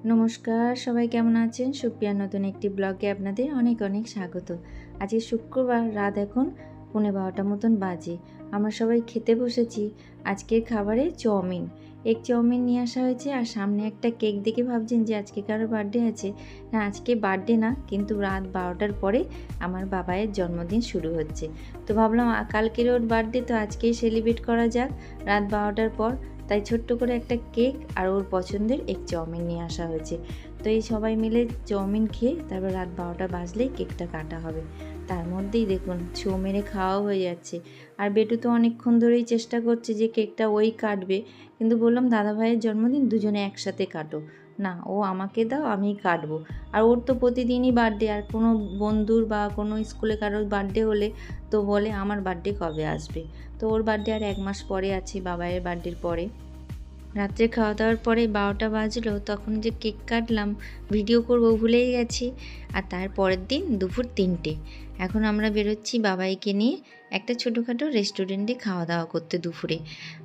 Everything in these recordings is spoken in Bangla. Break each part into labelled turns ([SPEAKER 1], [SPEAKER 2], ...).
[SPEAKER 1] নমস্কার, সবাই কেমন আছেন? সুপ্রিয়ার নতুন একটি ব্লগে আপনাদের অনেক অনেক স্বাগত। আজকে শুক্রবার, রাত এখন 12:15 মতন বাজে। আমরা সবাই খেতে বসেছি। আজকের খাবারে চাউমিন, এগ চাউমিন নিয়ে আসা হয়েছে। আর সামনে একটা কেক দেখে ভাবছেন যে আজকে কারো বার্থডে আছে। না, আজকে বার্থডে না, কিন্তু রাত 12টার পরে আমার বাবাইয়ের জন্মদিন শুরু হচ্ছে। তো ভাবলাম কালকের ওর বার্থডে, তো আজকেই সেলিব্রেট করা যাক রাত 12টার পর। তাই ছোট্ট করে একটা কেক আর ওর পছন্দের এক চাউমিন নিয়ে আসা হয়েছে। তো এই সবাই মিলে চাউমিন খেয়ে তারপর রাত 12টা বাজলেই কেকটা কাটা হবে। তার মধ্যেই দেখুন ছো মেরে খাওয়াও হয়ে যাচ্ছে। আর বেটু তো অনেকক্ষণ ধরেই চেষ্টা করছে যে কেকটা ওই কাটবে, কিন্তু বললাম দাদা ভাইয়ের জন্মদিন, দুজনে একসাথে কাটো। না, ও আমাকে দাও, আমিই কাটবো। আর ওর তো প্রতিদিনই বার্থডে, আর কোনো বন্ধুর বা কোনো স্কুলে কারোর বার্থডে হলে তো বলে আমার বার্থডে কবে আসবে। তো ওর বার্থডে আর 1 মাস পরে আছে, বাবাইয়ের বার্থডের পরে। রাত্রে খাওয়া দাওয়ার পরে 12টা বাজলো, তখন যে কেক কাটলাম, ভিডিও করব ভুলেই গেছি। আর তার পরের দিন দুপুর 3টে এখন আমরা বেরোচ্ছি বাবাইকে নিয়ে একটা ছোটোখাটো রেস্টুরেন্টে খাওয়া দাওয়া করতে দুপুরে।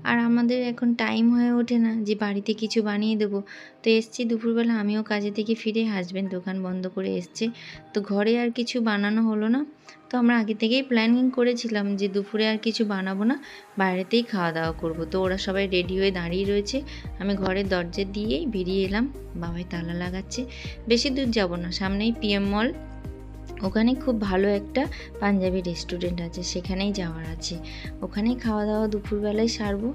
[SPEAKER 1] আর আমাদের এখন টাইম হয়ে ওঠে না যে বাড়িতে কিছু বানিয়ে দেবো। তো এসছি দুপুরবেলা, আমিও কাজে থেকে ফিরে, হাজব্যান্ড দোকান বন্ধ করে এসছে। তো ঘরে আর কিছু বানানো হলো না। তো আমরা আগে থেকেই প্ল্যানিং করেছিলাম যে দুপুরে আর কিছু বানাবো না, বাইরেতেই খাওয়া দাওয়া করব। তো ওরা সবাই রেডি হয়ে দাঁড়িয়ে রয়েছে, আমি ঘরের দরজা দিয়েই বেরিয়ে এলাম। বাবাই তালা লাগাচ্ছে। বেশি দূর যাব না, সামনেই পিএম মল, ওখানে খুব ভালো একটা পাঞ্জাবি রেস্টুরেন্ট আছে, সেখানেই যাওয়ার আছে। ওখানেই খাওয়া দাওয়া দুপুরবেলায় সারবো।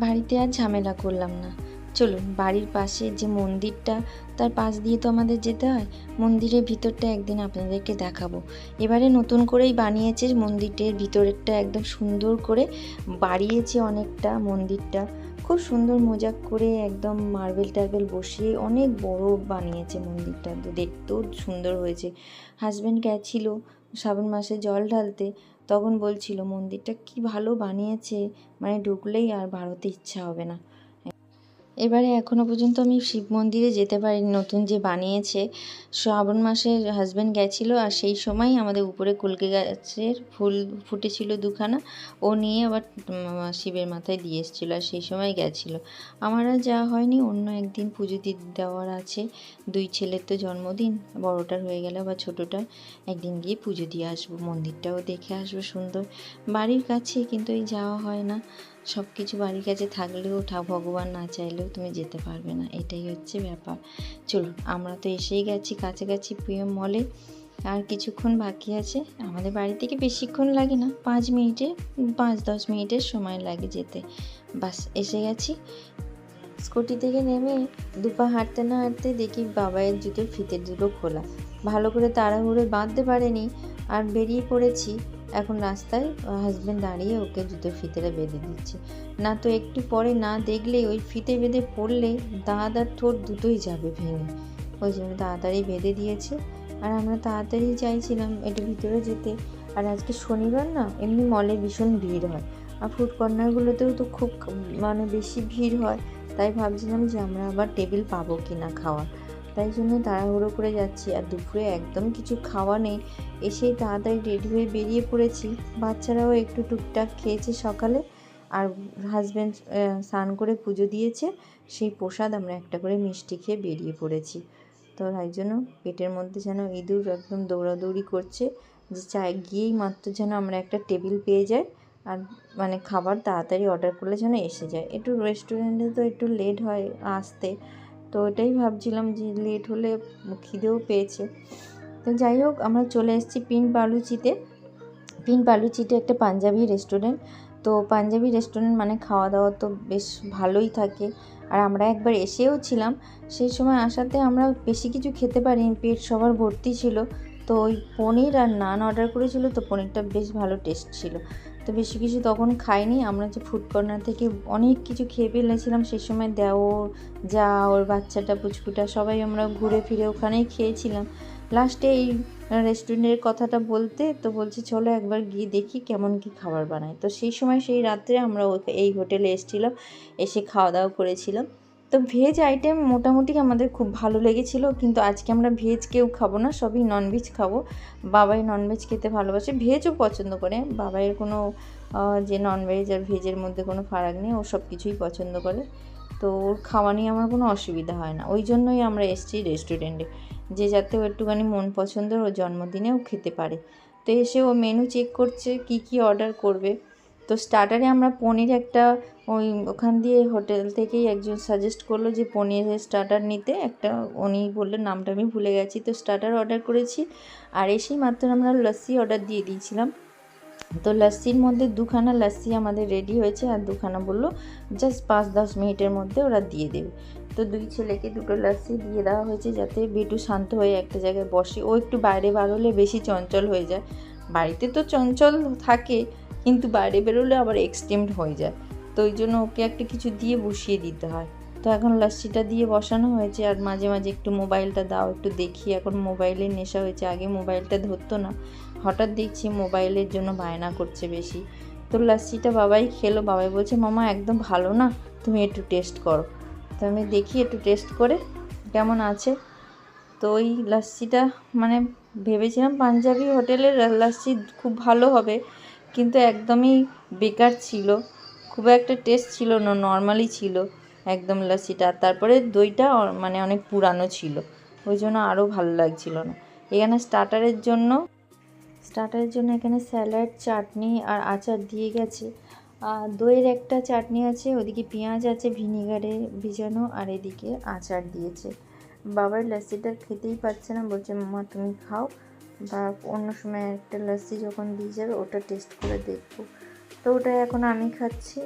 [SPEAKER 1] বাড়িতে আর ঝামেলা করলাম না। চলুন, বাড়ির পাশে যে মন্দিরটা, তার পাশ দিয়ে তো আমাদের যেতে হয়। মন্দিরের ভিতরটা একদিন আপনাদেরকে দেখাবো। এবারে নতুন করেই বানিয়েছে মন্দিরের ভিতরেরটা, একদম সুন্দর করে বাড়িয়েছে অনেকটা মন্দিরটা। খুব সুন্দর মোজাক করে একদম মার্বেল টার্বেল বসিয়ে অনেক বড় বানিয়েছে মন্দিরটা, তো দেখতেও সুন্দর হয়েছে। হাজব্যান্ড গেছিলো শ্রাবণ মাসে জল ঢালতে, তখন বলছিল মন্দিরটা কি ভালো বানিয়েছে, মানে ঢুকলেই আর ভারতে ইচ্ছা হবে না। এবারে এখনও পর্যন্ত আমি শিব মন্দিরে যেতে পারিনি, নতুন যে বানিয়েছে। শ্রাবণ মাসে হাজব্যান্ড গেছিলো, আর সেই সময় আমাদের উপরে কলকে গাছের ফুল ফুটেছিল দুখানা, ও নিয়ে আবার শিবের মাথায় দিয়ে এসেছিলো, আর সেই সময় গেছিলো। আমার আর যাওয়া হয়নি, অন্য একদিন পুজো দেওয়ার আছে। 2 ছেলের তো জন্মদিন, বড়টার হয়ে গেলে আবার ছোটোটার একদিন গিয়ে পুজো দিয়ে আসবো, মন্দিরটাও দেখে আসবো সুন্দর। বাড়ির কাছে, কিন্তু এই যাওয়া হয় না। সব কিছু বাড়ির কাছে থাকলেও ভগবান না চাইলেও তুমি যেতে পারবে না, এটাই হচ্ছে ব্যাপার। চলুন, আমরা তো এসেই গেছি কাছাকাছি পিএম মলে। আর কিছুক্ষণ বাকি আছে। আমাদের বাড়ি থেকে বেশিক্ষণ লাগে না, 5-10 মিনিটের সময় লাগে যেতে। বাস এসে গেছি। স্কুটি থেকে নেমে দুপা হাঁটতে না হাঁটতে দেখি বাবাইয়ের জুতোর ফিতের দুটো খোলা। ভালো করে তাড়াহুড়ো বাঁধতে পারেনি, আর বেরিয়ে পড়েছি। এখন রাস্তায় হাজব্যান্ড দাঁড়িয়ে ওকে জুতোর ফিতেটা বেঁধে দিচ্ছে। না তো একটু পরে না দেখলে ওই ফিতে বেঁধে পড়লে দাঁত আর ঠোঁট দুটোই যাবে ভেঙে, ওই জন্য তাড়াতাড়ি বেঁধে দিয়েছে। আর আমরা তাড়াতাড়ি চাইছিলাম একটু ভিতরে যেতে। আর আজকে শনিবার না, এমনি মলে ভীষণ ভিড় হয়, আর ফুড কর্নারগুলোতেও তো খুব মানে বেশি ভিড় হয়। তাই ভাবছিলাম যে আমরা আবার টেবিল পাবো কি না খাওয়ার, তাই জন্য তাড়াহুড়ো করে যাচ্ছি। আর দুপুরে একদম কিছু খাওয়া নেই, এসেই তাড়াতাড়ি রেডি হয়ে বেরিয়ে পড়েছি। বাচ্চারাও একটু টুকটাক খেয়েছে সকালে, আর হাজব্যান্ড স্নান করে পুজো দিয়েছে, সেই প্রসাদ আমরা একটা করে মিষ্টি খেয়ে বেরিয়ে পড়েছি। তো তাই জন্য পেটের মধ্যে যেন ইঁদুর একদম দৌড়াদৌড়ি করছে, যে চাই গিয়েই মাত্র যেন আমরা একটা টেবিল পেয়ে যাই, আর মানে খাবার তাড়াতাড়ি অর্ডার করলে যেন এসে যায়। একটু রেস্টুরেন্টে তো একটু লেট হয় আসতে, তো ওটাই ভাবছিলাম যে লেট হলে খিদেও পেয়েছে। তো যাই হোক, আমরা চলে এসেছি পিন বালুচিতে একটা পাঞ্জাবি রেস্টুরেন্ট। তো পাঞ্জাবি রেস্টুরেন্ট মানে খাওয়া দাওয়া তো বেশ ভালোই থাকে। আর আমরা একবার এসেও ছিলাম, সেই সময় আসাতে আমরা বেশি কিছু খেতে পারিনি, পেট সবার ভর্তি ছিল। তো ওই পনির আর নান অর্ডার করেছিল, তো পনিরটা বেশ ভালো টেস্ট ছিল। তো বেশি কিছু তখন খাইনি আমরা, যে ফুড কর্নার থেকে অনেক কিছু খেয়ে ফেলেছিলাম সেই সময়। দেওর যা ওর বাচ্চাটা পুচকুটা সবাই আমরা ঘুরে ফিরে ওখানেই খেয়েছিলাম। লাস্টে এই রেস্টুরেন্টের কথাটা বলতে তো বলছি চলো একবার গিয়ে দেখি কেমন কি খাবার বানায়। তো সেই সময় সেই রাত্রে আমরা এই হোটেলে এসেছিলাম, এসে খাওয়া দাওয়া করেছিলাম। তো ভেজ আইটেম মোটামুটি আমাদের খুব ভালো লেগেছিলো, কিন্তু আজকে আমরা ভেজ কেউ খাবো না, সবই ননভেজ খাবো। বাবাই ননভেজ খেতে ভালোবাসে, ভেজও পছন্দ করে। বাবাইয়ের কোনো যে ননভেজ আর ভেজের মধ্যে কোনো ফারাক নেই, ও সব কিছুই পছন্দ করে। তো ওর খাওয়া নিয়ে আমার কোনো অসুবিধা হয় না, ওই জন্যই আমরা এসেছি রেস্টুরেন্টে, যে যাতে ও একটুখানি মন পছন্দের ওর জন্মদিনেও খেতে পারে। তো এসে ও মেনু চেক করছে কি কি অর্ডার করবে। তো স্টার্টারে আমরা পনির একটা ওখান দিয়ে হোটেল থেকেই একজন সাজেস্ট করলো যে পনিরের স্টার্টার নিতে একটা, উনি বললেন, নামটা আমি ভুলে গেছি। তো স্টার্টার অর্ডার করেছি, আর এসেই মাত্র আমরা লস্যি অর্ডার দিয়ে দিয়েছিলাম। তো লস্যির মধ্যে 2খানা লস্যি আমাদের রেডি হয়েছে, আর 2খানা বললো জাস্ট 5-10 মিনিটের মধ্যে ওরা দিয়ে দেবে। তো 2 ছেলেকে 2টো লস্যি দিয়ে দেওয়া হয়েছে, যাতে বেটু শান্ত হয়ে একটা জায়গায় বসে। ও একটু বাইরে বার হলে বেশি চঞ্চল হয়ে যায়, বাড়িতে তো চঞ্চল থাকে কিন্তু বাইরে বেরোলে আবার এক্সট্রিম হয়ে যায়। তো ওই জন্য ওকে একটা কিছু দিয়ে বসিয়ে দিতে হয়। তো এখন লস্যিটা দিয়ে বসানো হয়েছে, আর মাঝে মাঝে একটু মোবাইলটা দাও, একটু দেখি। এখন মোবাইলের নেশা হয়েছে, আগে মোবাইলটা ধরতো না, হঠাৎ দেখছি মোবাইলের জন্য বায়না করছে বেশি। তো লস্যিটা বাবাই খেলো, বাবাই বলছে মামা একদম ভালো না, তুমি একটু টেস্ট করো। তো আমি দেখি একটু টেস্ট করে কেমন আছে। তো ওই লস্যিটা মানে ভেবেছিলাম পাঞ্জাবি হোটেলের লস্যি খুব ভালো হবে, কিন্তু একদমই বেকার ছিল, খুব একটা টেস্ট ছিল না, নর্মালি ছিল একদম লস্যিটা। তারপরে দইটা মানে অনেক পুরানো ছিল, ওই জন্য আরও ভালো লাগছিল না। এখানে স্টার্টারের জন্য এখানে স্যালাড, চাটনি আর আচার দিয়ে গেছে। দইয়ের একটা চাটনি আছে, ওদিকে পেঁয়াজ আছে ভিনিগারে ভিজানো, আর এদিকে আচার দিয়েছে। বাবার লস্যিটা খেতেই পারছে না, বলছে মামা তুমি খাও, বা অন্য সময় একটা লস্যি যখন দিয়ে যাবে ওটা টেস্ট করে দেখবো। তো ওটা এখন আমি খাচ্ছি,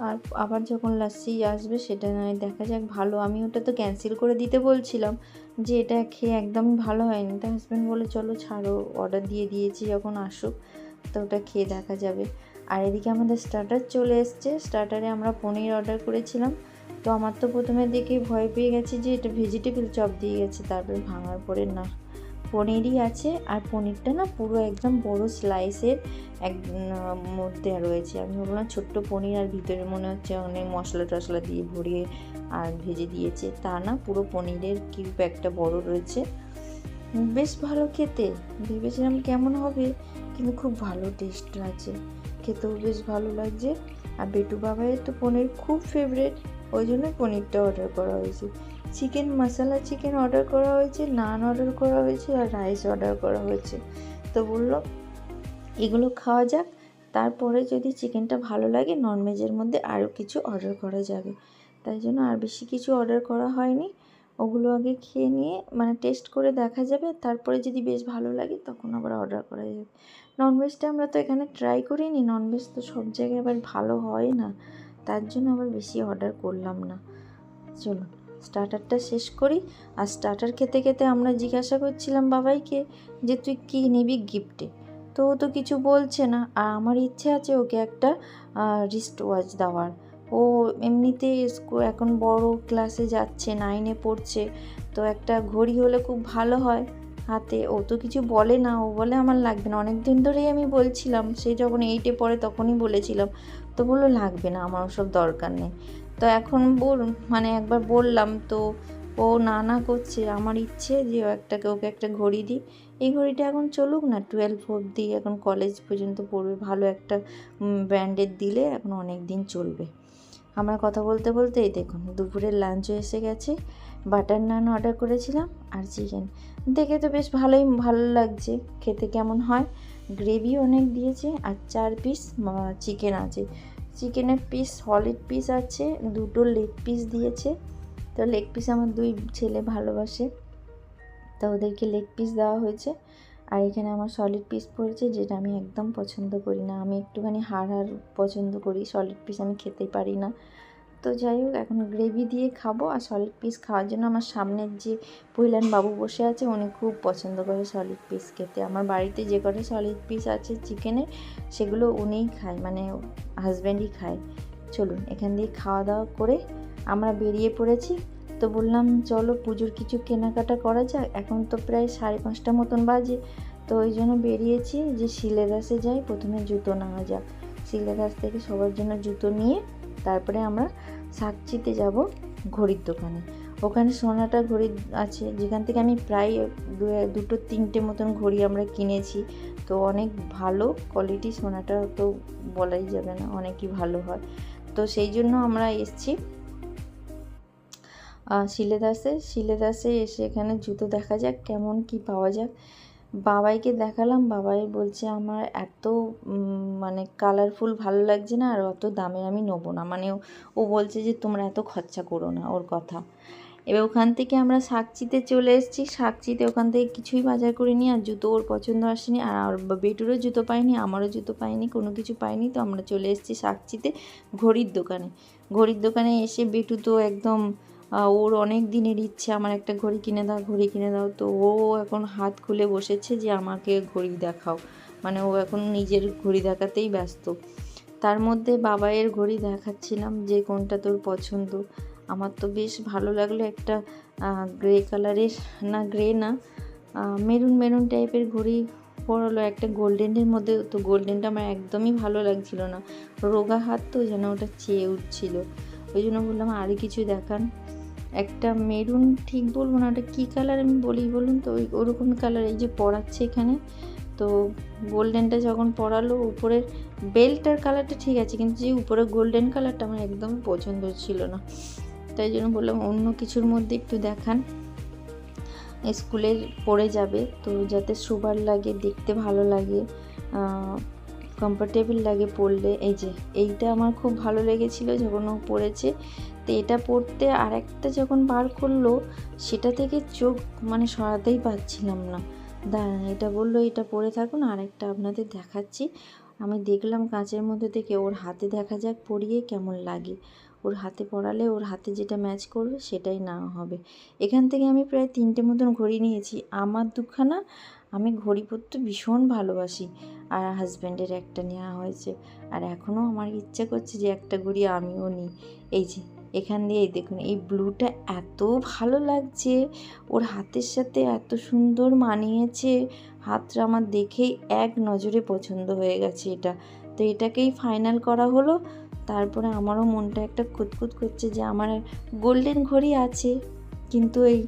[SPEAKER 1] আর আবার যখন লস্যি আসবে সেটা নয় দেখা যাক। ভালো, আমি ওটা তো ক্যান্সেল করে দিতে বলছিলাম যে এটা খেয়ে একদমই ভালো হয়নি। তো হাজব্যান্ড বলে চলো ছাড়ো, অর্ডার দিয়ে দিয়েছি, যখন আসুক তো ওটা খেয়ে দেখা যাবে। আর এদিকে আমাদের স্টার্টার চলে এসছে। স্টার্টারে আমরা পনির অর্ডার করেছিলাম। তো আমার তো প্রথমে দেখে ভয় পেয়ে গেছি যে এটা ভেজিটেবল চপ দিয়ে গেছে, তারপরে ভাঙার পরে না, পনিরই আছে। আর পনিরটা না পুরো একদম বড় স্লাইসের মধ্যে রয়েছে। আমি ভাবলাম ছোট্ট পনির, আর ভিতরে মনে হচ্ছে অনেক মশলা টশলা দিয়ে ভরিয়ে আর ভেজে দিয়েছে, তা না, পুরো পনিরের কিউব একটা বড় রয়েছে। বেশ ভালো খেতে, ভেবেছিলাম কেমন হবে, কিন্তু খুব ভালো টেস্ট আছে, খেতেও বেশ ভালো লাগছে। আর বেটু বাবাইয়ের তো পনির খুব ফেভারিট, ওই জন্য পনিরটা অর্ডার করা হয়েছে। চিকেন মশলা চিকেন অর্ডার করা হয়েছে, নান অর্ডার করা হয়েছে, আর রাইস অর্ডার করা হয়েছে। তো বললো এগুলো খাওয়া যাক, তারপরে যদি চিকেনটা ভালো লাগে ননভেজের মধ্যে আরও কিছু অর্ডার করা যাবে। তাই জন্য আর বেশি কিছু অর্ডার করা হয়নি, ওগুলো আগে খেয়ে নিয়ে মানে টেস্ট করে দেখা যাবে, তারপরে যদি বেশ ভালো লাগে তখন আবার অর্ডার করা যাবে। ননভেজটা আমরা তো এখানে ট্রাই করিনি, ননভেজ তো সব জায়গায় আবার ভালো হয় না, তার জন্য আবার বেশি অর্ডার করলাম না। চলো স্টার্টারটা শেষ করি। আর স্টার্টার খেতে খেতে আমরা জিজ্ঞাসা করছিলাম বাবাইকে যে তুই কী নিবি গিফটে, তো ও তো কিছু বলছে না। আর আমার ইচ্ছে আছে ওকে একটা রিস্ট ওয়াচ দেওয়ার। ও এমনিতে এখন বড় ক্লাসে যাচ্ছে, 9-এ পড়ছে, তো একটা ঘড়ি হলে খুব ভালো হয় হাতে। ও তো কিছু বলে না, ও বলে আমার লাগবে না। অনেক দিন ধরেই আমি বলছিলাম, সে যখন 8-এ পড়ে তখনই বলেছিলাম, তো বললো লাগবে না, আমার ওসব দরকার নেই। তো এখন মানে একবার বললাম তো ও না করছে। আমার ইচ্ছে যে ওকে একটা ঘড়ি দিই। এই ঘড়িটা এখন চলুক না, 12 অবধি, এখন কলেজ পর্যন্ত পড়বে, ভালো একটা ব্র্যান্ডের দিলে এখন অনেক দিন চলবে। আমরা কথা বলতে বলতে এই দেখুন দুপুরের লাঞ্চও এসে গেছে। বাটার নান অর্ডার করেছিলাম আর চিকেন, দেখে তো বেশ ভালো লাগছে, খেতে কেমন হয়। গ্রেভি অনেক দিয়েছে, আর 4 পিস চিকেন আছে। চিকেনের পিস সলিড পিস আছে, 2টো লেগ পিস দিয়েছে। তো লেগ পিস আমার 2 ছেলে ভালোবাসে, তো ওদেরকে লেগ পিস দেওয়া হয়েছে। আর এখানে আমার সলিড পিস পড়েছে, যেটা আমি একদম পছন্দ করি না, আমি একটুখানি হাড় পছন্দ করি, সলিড পিস আমি খেতেই পারি না। তো যাই হোক এখন গ্রেভি দিয়ে খাবো। আর সলিড পিস খাওয়ার জন্য আমার সামনের যে পৈলান বাবু বসে আছে, উনি খুব পছন্দ করে সলিড পিস খেতে। আমার বাড়িতে যে কটা সলিড পিস আছে চিকেনের, সেগুলো উনিই খায়, মানে হাজব্যান্ডই খায়। চলুন এখান দিয়ে খাওয়া দাওয়া করে আমরা বেরিয়ে পড়েছি। তো বললাম চলো পুজোর কিছু কেনাকাটা করা যাক, এখন তো প্রায় 5:30 মতন বাজে। তো ওই জন্য বেরিয়েছি যে শিলেদাসে যাই, প্রথমে জুতো নেওয়া যাক। শিলেদাস থেকে সবার জন্য জুতো নিয়ে তারপরে আমরা সাকচিতে যাব ঘড়ির দোকানে। ওখানে সোনাটা ঘড়ি আছে, যেখান থেকে আমি প্রায় 2-3টে মতন ঘড়ি আমরা কিনেছি। তো অনেক ভালো কোয়ালিটি, সোনাটা তো বলাই যাবে না, অনেকই ভালো হয়। তো সেই জন্য আমরা এসছি শিলেদাসে এসে এখানে জুতো দেখা যাক কেমন কি পাওয়া যাক। বাবাইকে দেখালাম, বাবাই বলছে আমার এত মানে কালারফুল ভালো লাগছে না, আর অত দামের আমি নেবো না। মানে ও বলছে যে তোমরা এত খরচা করো না, ওর কথা। এবার ওখান থেকে আমরা সাকচিতে চলে এসেছি। সাকচিতে ওখান থেকে কিছুই বাজার করিনি, আর জুতো ওর পছন্দ আসেনি, আর বেটুরও জুতো পাইনি, আমারও জুতো পাইনি, কোনো কিছু পাইনি। তো আমরা চলে এসেছি সাকচিতে ঘড়ির দোকানে। ঘড়ির দোকানে এসে বেটু তো একদম ওর অনেক দিনের ইচ্ছে আমার একটা ঘড়ি কিনে দাও, ঘড়ি কিনে দাও। তো ও এখন হাত খুলে বসেছে যে আমাকে ঘড়ি দেখাও, মানে ও এখন নিজের ঘড়ি দেখাতেই ব্যস্ত। তার মধ্যে বাবাইয়ের ঘড়ি দেখাচ্ছিলাম যে কোনটা তোর পছন্দ। আমার তো বেশ ভালো লাগলো, একটা গ্রে কালারের, না গ্রে না, মেরুন মেরুন টাইপের ঘড়ি পরালো, একটা গোল্ডেনের মধ্যে। তো গোল্ডেনটা আমার একদমই ভালো লাগছিল না, রোগা হাত তো যেন ওটা চেয়ে উঠছিল। ওই জন্য বললাম আরও কিছু দেখান। একটা মেরুন ঠিক বলবো না, ওটা কী কালার আমি বলি বলুন তো, ওরকম কালার এই যে পরাচ্ছে এখানে। তো গোল্ডেনটা যখন পরালো, উপরের বেল্টটার কালারটা ঠিক আছে, কিন্তু যে উপরে গোল্ডেন কালারটা আমার একদম পছন্দ ছিল না। তাই জন্য বললাম অন্য কিছুর মধ্যে একটু দেখান, স্কুলের পরে যাবে তো যাতে শোবার লাগে, দেখতে ভালো লাগে, কমফোর্টেবল লাগে পরলে। এই যে এইটা আমার খুব ভালো লেগেছিলো যখন ও পরেছে। তো এটা পরতে আর একটা যখন বার করলো, সেটা থেকে চোখ মানে সরাতেই পারছিলাম না। দাঁড়ান, এটা বললো এটা পরে থাকুন, আর একটা আপনাদের দেখাচ্ছি। আমি দেখলাম কাঁচের মধ্যে থেকে, ওর হাতে দেখা যাক পরিয়ে কেমন লাগে। ওর হাতে পরালে ওর হাতে যেটা ম্যাচ করবে সেটাই নেওয়া হবে। এখান থেকে আমি প্রায় 3টে মতন ঘড়ি নিয়েছি। আমার দুখানা, আমি ঘড়ি পরতে ভীষণ ভালোবাসি, আর হাজব্যান্ডের একটা নেওয়া হয়েছে। আর এখনও আমার ইচ্ছা করছে যে একটা ঘড়ি আমিও নিই। এই যে এখান দিয়ে দেখুন, এই ব্লুটা এত ভালো লাগছে, ওর হাতের সাথে এত সুন্দর মানিয়েছে। হাতটা আমার দেখেই এক নজরে পছন্দ হয়ে গেছে এটা। তো এটাকেই ফাইনাল করা হলো। তারপরে আমারও মনটা একটা খুঁতখুত করছে যে আমার গোল্ডেন ঘড়ি আছে, কিন্তু এই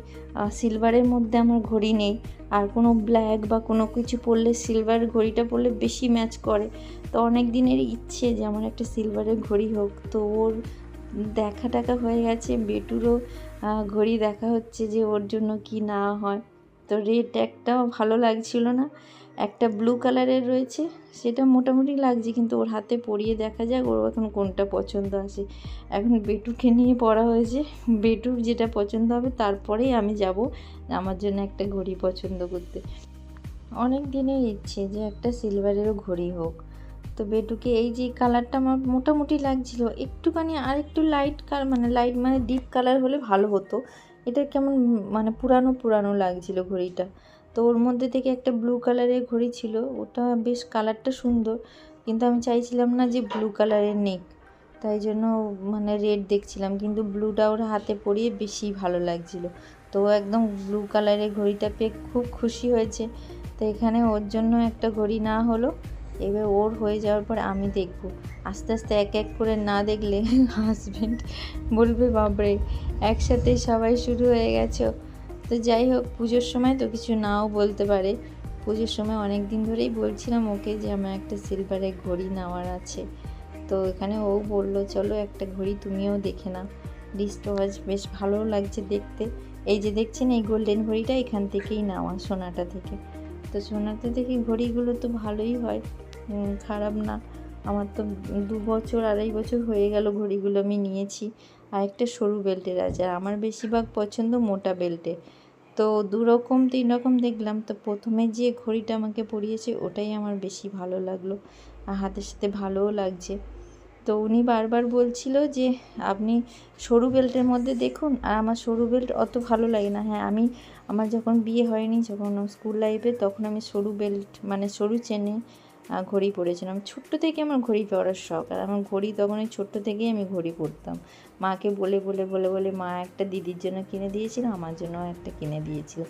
[SPEAKER 1] সিলভারের মধ্যে আমার ঘড়ি নেই। আর কোনো ব্ল্যাক বা কোনো কিছু পরলে সিলভার ঘড়িটা পরলে বেশি ম্যাচ করে। তো অনেক দিনের ইচ্ছে যে আমার একটা সিলভারের ঘড়ি হোক। তো ওর দেখা টাকা হয়ে গেছে, বেটুরও ঘড়ি দেখা হচ্ছে যে ওর জন্য কি না হয়। তো রেড একটাও ভালো লাগছিল না, একটা ব্লু কালারের রয়েছে, সেটা মোটামুটি লাগছে, কিন্তু ওর হাতে পরিয়ে দেখা যাক ওর এখন কোনটা পছন্দ আসে। এখন বেটুকে নিয়ে পড়া হয়েছে, বেটুর যেটা পছন্দ হবে তারপরেই আমি যাব আমার জন্য একটা ঘড়ি পছন্দ করতে। অনেক দিনের ইচ্ছে যে একটা সিলভারেরও ঘড়ি হোক। তো বেটুকে এই যে কালারটা আমার মোটামুটি লাগছিল, একটুখানি আর একটু লাইট কালার, মানে লাইট মানে ডিপ কালার হলে ভালো হতো। এটা কেমন মানে পুরানো পুরানো লাগছিল ঘড়িটা। তো ওর মধ্যে থেকে একটা ব্লু কালারের ঘড়ি ছিল, ওটা বেশ কালারটা সুন্দর, কিন্তু আমি চাইছিলাম না যে ব্লু কালারের নেক, তাই জন্য মানে রেড দেখছিলাম, কিন্তু ব্লুটা ওর হাতে পরিয়ে বেশি ভালো লাগছিল। তো একদম ব্লু কালারের ঘড়িটা পেয়ে খুব খুশি হয়েছে। তো এখানে ওর জন্য একটা ঘড়ি না হলো। এবার ওর হয়ে যাওয়ার পর আমি দেখব। আস্তে আস্তে এক এক করে না দেখলে হাজব্যান্ড বলবে বাপরে একসাথে সবাই শুরু হয়ে গেছো। তো যাই হোক, পুজোর সময় তো কিছু নাও বলতে পারে। পুজোর সময় অনেক দিন ধরেই বলছিলাম ওকে যে আমার একটা সিলভারের ঘড়ি নেওয়ার আছে। তো এখানে ও বলল চলো একটা ঘড়ি তুমিও দেখে নাও। রিস্টওয়াচ বেশ ভালো লাগছে দেখতে। এই যে দেখছেন এই গোল্ডেন ঘড়িটা এখান থেকেই নেওয়া, সোনাটা থেকে। তো সোনাতে থেকে ঘড়িগুলো তো ভালোই হয়, খারাপ না। আমার তো 2 বছর 2.5 বছর হয়ে গেল ঘড়িগুলো আমি নিয়েছি। আর একটা সরু বেল্টের আছে, আর আমার বেশিরভাগ পছন্দ মোটা বেল্টে। তো 2 রকম 3 রকম দেখলাম, তো প্রথমে যে ঘড়িটা আমাকে পরিয়েছে ওটাই আমার বেশি ভালো লাগলো, আর হাতের সাথে ভালোও লাগছে। তো উনি বারবার বলছিল যে আপনি সরু বেল্টের মধ্যে দেখুন, আর আমার সরু বেল্ট অত ভালো লাগে না। হ্যাঁ, আমার যখন বিয়ে হয়নি, যখন স্কুল লাইফে, তখন আমি সরু বেল্ট মানে সরু চেনে ঘড়ি পরেছিলাম। ছোট্ট থেকে আমার ঘড়ি পরার শখ, আর আমার ঘড়ি তখন ওই ছোট্ট থেকেই আমি ঘড়ি পরতাম। মাকে বলে বলে বলে বলে মা একটা দিদির জন্য কিনে দিয়েছিল, আমার জন্য একটা কিনে দিয়েছিল।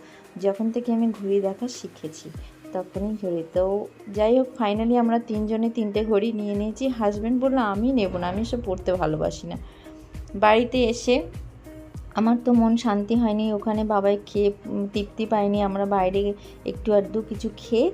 [SPEAKER 1] যখন থেকে আমি ঘড়ি দেখা শিখেছি তখনই ঘড়ি। তো যাই হোক, ফাইনালি আমরা 3 জনে 3টে ঘড়ি নিয়ে নিয়েছি। হাজব্যান্ড বললো আমি নেব না, আমি এসব পরতে ভালোবাসি না। বাড়িতে এসে আমার তো মন শান্তি হয়নি, ওখানে বাবাই খেয়ে তৃপ্তি পায়নি। আমরা বাইরে একটু আধটু কিছু খেয়ে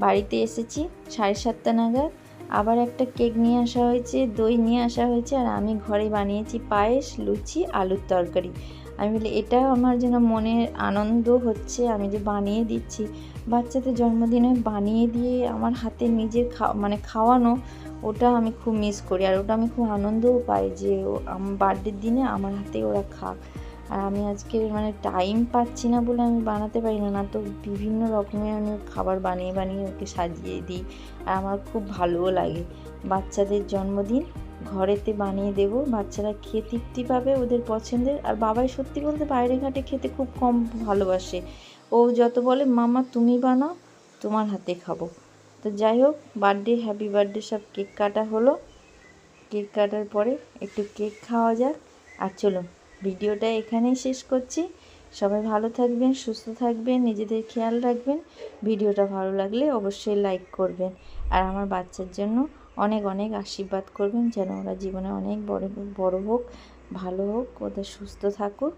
[SPEAKER 1] বাড়িতে এসেছি 7:30 নাগাদ। আবার একটা কেক নিয়ে আসা হয়েছে, দই নিয়ে আসা হয়েছে, আর আমি ঘরে বানিয়েছি পায়েস, লুচি, আলুর তরকারি। আমি বলি এটাও আমার যেন মনের আনন্দ হচ্ছে, আমি যে বানিয়ে দিচ্ছি বাচ্চাদের জন্মদিনে বানিয়ে দিয়ে আমার হাতে নিজের খাওয়ানো, ওটা আমি খুব মিস করি। আর ওটা আমি খুব আনন্দও পাই যে আমার বার্থডের দিনে আমার হাতে ওরা খাক। আর আমি আজকে টাইম পাচ্ছি না বলে আমি বানাতে পারি না, না তো বিভিন্ন রকমের আমি খাবার বানিয়ে বানিয়ে ওকে সাজিয়ে দিই। আর আমার খুব ভালোও লাগে। বাচ্চাদের জন্মদিন ঘরেতে বানিয়ে দেবো, বাচ্চারা খেয়ে তৃপ্তি পাবে ওদের পছন্দের। আর বাবাই সত্যি বলতে বাইরে ঘাটে খেতে খুব কম ভালোবাসে, ও যত বলে মামা তুমি বানাও, তোমার হাতে খাবো। তো যাই হোক, বার্থডে হ্যাপি বার্থডে সব কেক কাটা হলো। কেক কাটার পরে একটু কেক খাওয়া যাক। আর চলুন ভিডিওটা এখানেই শেষ করছি। সবাই ভালো থাকবেন, সুস্থ থাকবেন, নিজেদের খেয়াল রাখবেন। ভিডিওটা ভালো লাগলে অবশ্যই লাইক করবেন। আর আমার বাচ্চার জন্য অনেক অনেক আশীর্বাদ করবেন, যেন ওরা জীবনে অনেক বড় হোক, ভালো হোক, ওদের সুস্থ থাকুক।